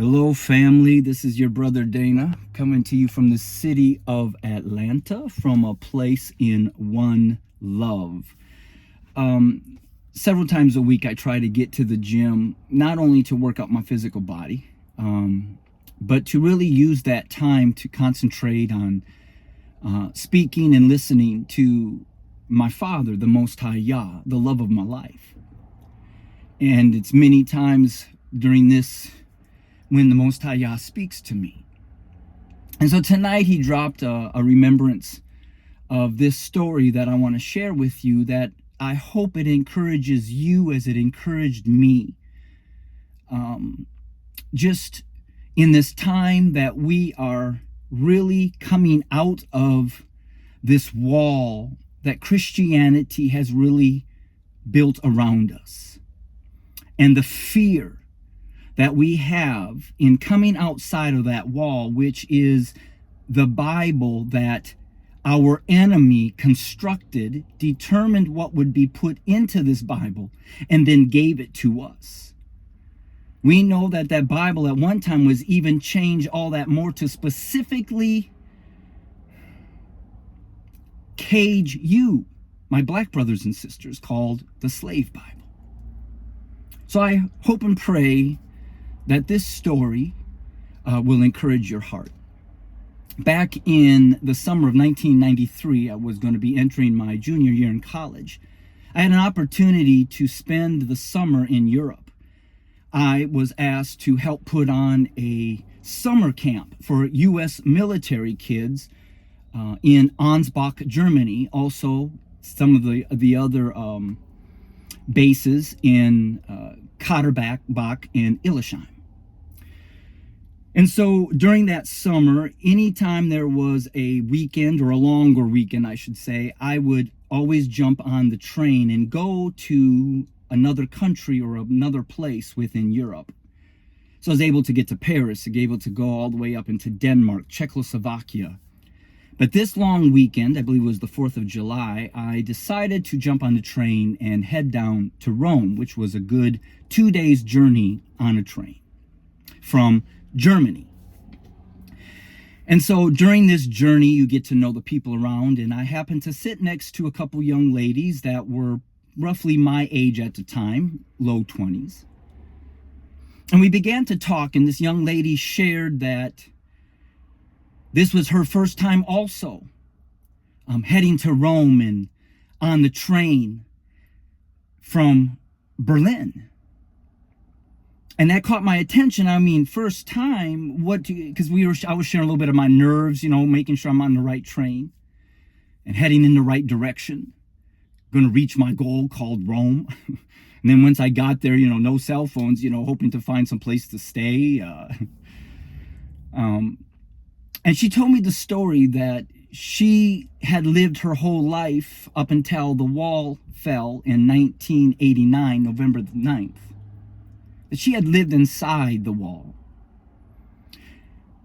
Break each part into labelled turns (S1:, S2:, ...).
S1: Hello, family. This is your brother Dana coming to you from the city of Atlanta, from a place in One Love. Several times a week, I try to get to the gym, not only to work out my physical body, but to really use that time to concentrate on speaking and listening to my Father, the Most High Yah, the love of my life. And it's many times during this when the Most High Yah speaks to me. And so tonight he dropped a remembrance of this story that I want to share with you, that I hope it encourages you as it encouraged me. Just in this time that we are really coming out of this wall that Christianity has really built around us. And the fear that we have in coming outside of that wall, which is the Bible that our enemy constructed, determined what would be put into this Bible, and then gave it to us. We know that that Bible at one time was even changed all that more to specifically cage you, my black brothers and sisters, called the slave Bible. So I hope and pray that this story will encourage your heart. Back in the summer of 1993, I was going to be entering my junior year in college. I had an opportunity to spend the summer in Europe. I was asked to help put on a summer camp for U.S. military kids in Ansbach, Germany. Also, some of the other bases in Kaderbach and Illesheim. And so during that summer, anytime there was a weekend, or a longer weekend, I should say, I would always jump on the train and go to another country or another place within Europe. So I was able to get to Paris, I was able to go all the way up into Denmark, Czechoslovakia. But this long weekend, I believe it was the 4th of July, I decided to jump on the train and head down to Rome, which was a good 2 days journey on a train from Germany. And so during this journey, you get to know the people around, and I happened to sit next to a couple young ladies that were roughly my age at the time, low 20s. And we began to talk, and this young lady shared that this was her first time also heading to Rome and on the train from Berlin. And that caught my attention. I mean, first time, because I was sharing a little bit of my nerves, making sure I'm on the right train and heading in the right direction, going to reach my goal called Rome. And then once I got there, no cell phones, hoping to find some place to stay. And she told me the story that she had lived her whole life up until the wall fell in 1989, November the 9th. That she had lived inside the wall.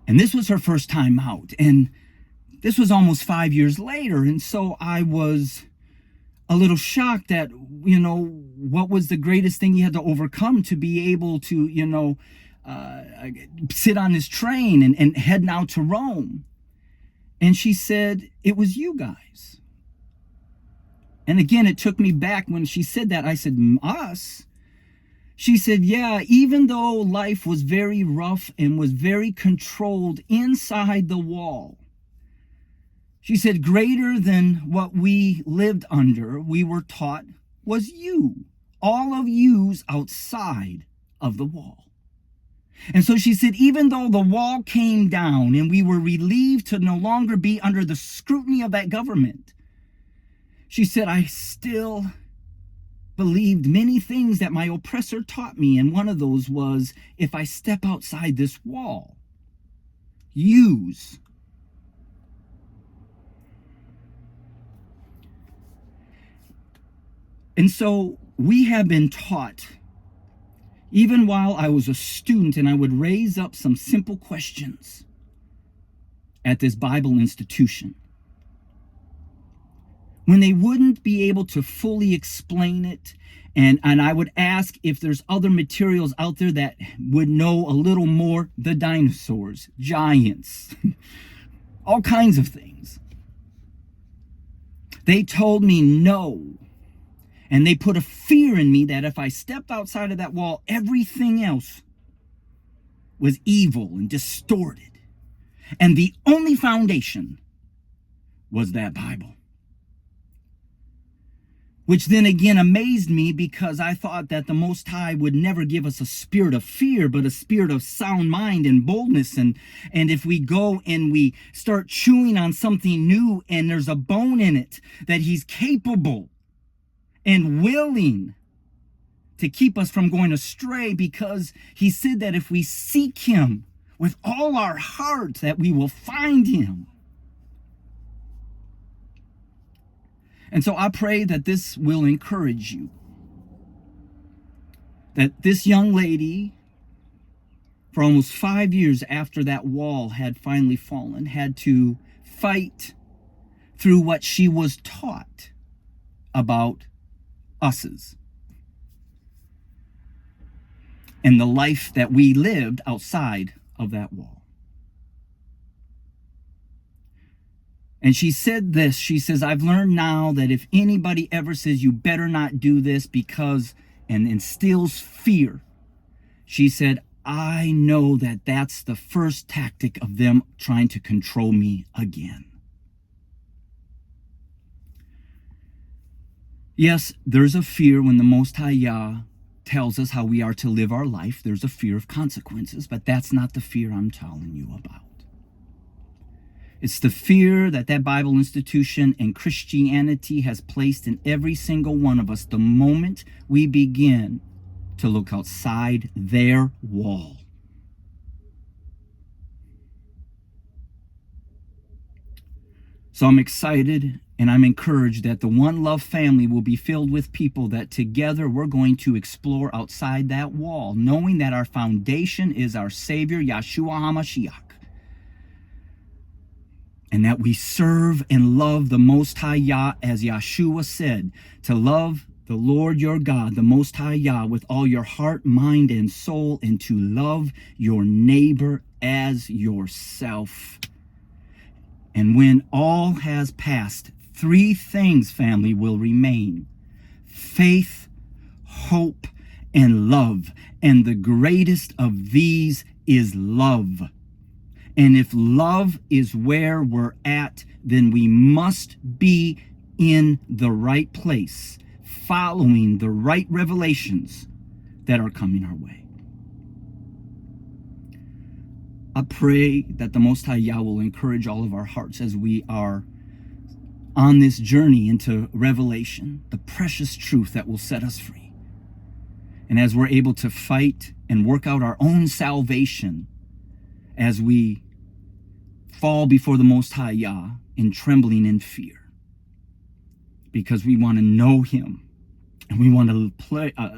S1: And this was her first time out. And this was almost 5 years later. And so I was a little shocked that, what was the greatest thing you had to overcome to be able to, sit on this train and head now to Rome. And she said, it was you guys. And again, it took me back when she said that. I said, us? She said, yeah, even though life was very rough and was very controlled inside the wall, she said, greater than what we lived under, we were taught, was you. All of yous outside of the wall. And so she said, even though the wall came down and we were relieved to no longer be under the scrutiny of that government, she said, I still believed many things that my oppressor taught me. And one of those was, if I step outside this wall, use. And so we have been taught, even while I was a student and I would raise up some simple questions at this Bible institution, when they wouldn't be able to fully explain it And I would ask if there's other materials out there that would know a little more. The dinosaurs, giants, all kinds of things. They told me no. And they put a fear in me that if I stepped outside of that wall, everything else was evil and distorted. And the only foundation was that Bible. Which then again amazed me, because I thought that the Most High would never give us a spirit of fear, but a spirit of sound mind and boldness. And if we go and we start chewing on something new and there's a bone in it, that He's capable and willing to keep us from going astray, because He said that if we seek Him with all our heart, that we will find Him. And so I pray that this will encourage you. That this young lady, for almost 5 years after that wall had finally fallen, had to fight through what she was taught about us's and the life that we lived outside of that wall. And she said this, she says, I've learned now that if anybody ever says you better not do this because, and instills fear, she said, I know that that's the first tactic of them trying to control me again. Yes, there's a fear when the Most High Yah tells us how we are to live our life. There's a fear of consequences, but that's not the fear I'm telling you about. It's the fear that that Bible institution and Christianity has placed in every single one of us the moment we begin to look outside their wall. So I'm excited and I'm encouraged that the One Love family will be filled with people that together we're going to explore outside that wall, knowing that our foundation is our Savior, Yahshua HaMashiach. And that we serve and love the Most High Yah, as Yahshua said, to love the Lord your God, the Most High Yah, with all your heart, mind, and soul, and to love your neighbor as yourself. And when all has passed, 3 things, family, will remain: faith, hope, and love. And the greatest of these is love. And if love is where we're at, then we must be in the right place, following the right revelations that are coming our way. I pray that the Most High Yah will encourage all of our hearts as we are on this journey into revelation, the precious truth that will set us free. And as we're able to fight and work out our own salvation, as we fall before the Most High Yah in trembling and fear, because we want to know Him and we want to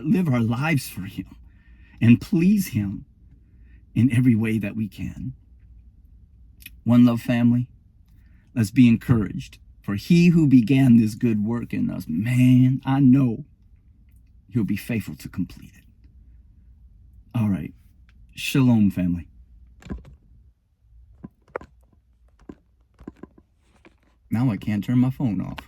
S1: live our lives for Him and please Him in every way that we can. One Love family, let's be encouraged, for He who began this good work in us, man, I know He'll be faithful to complete it. All right. Shalom, family. Now I can't turn my phone off.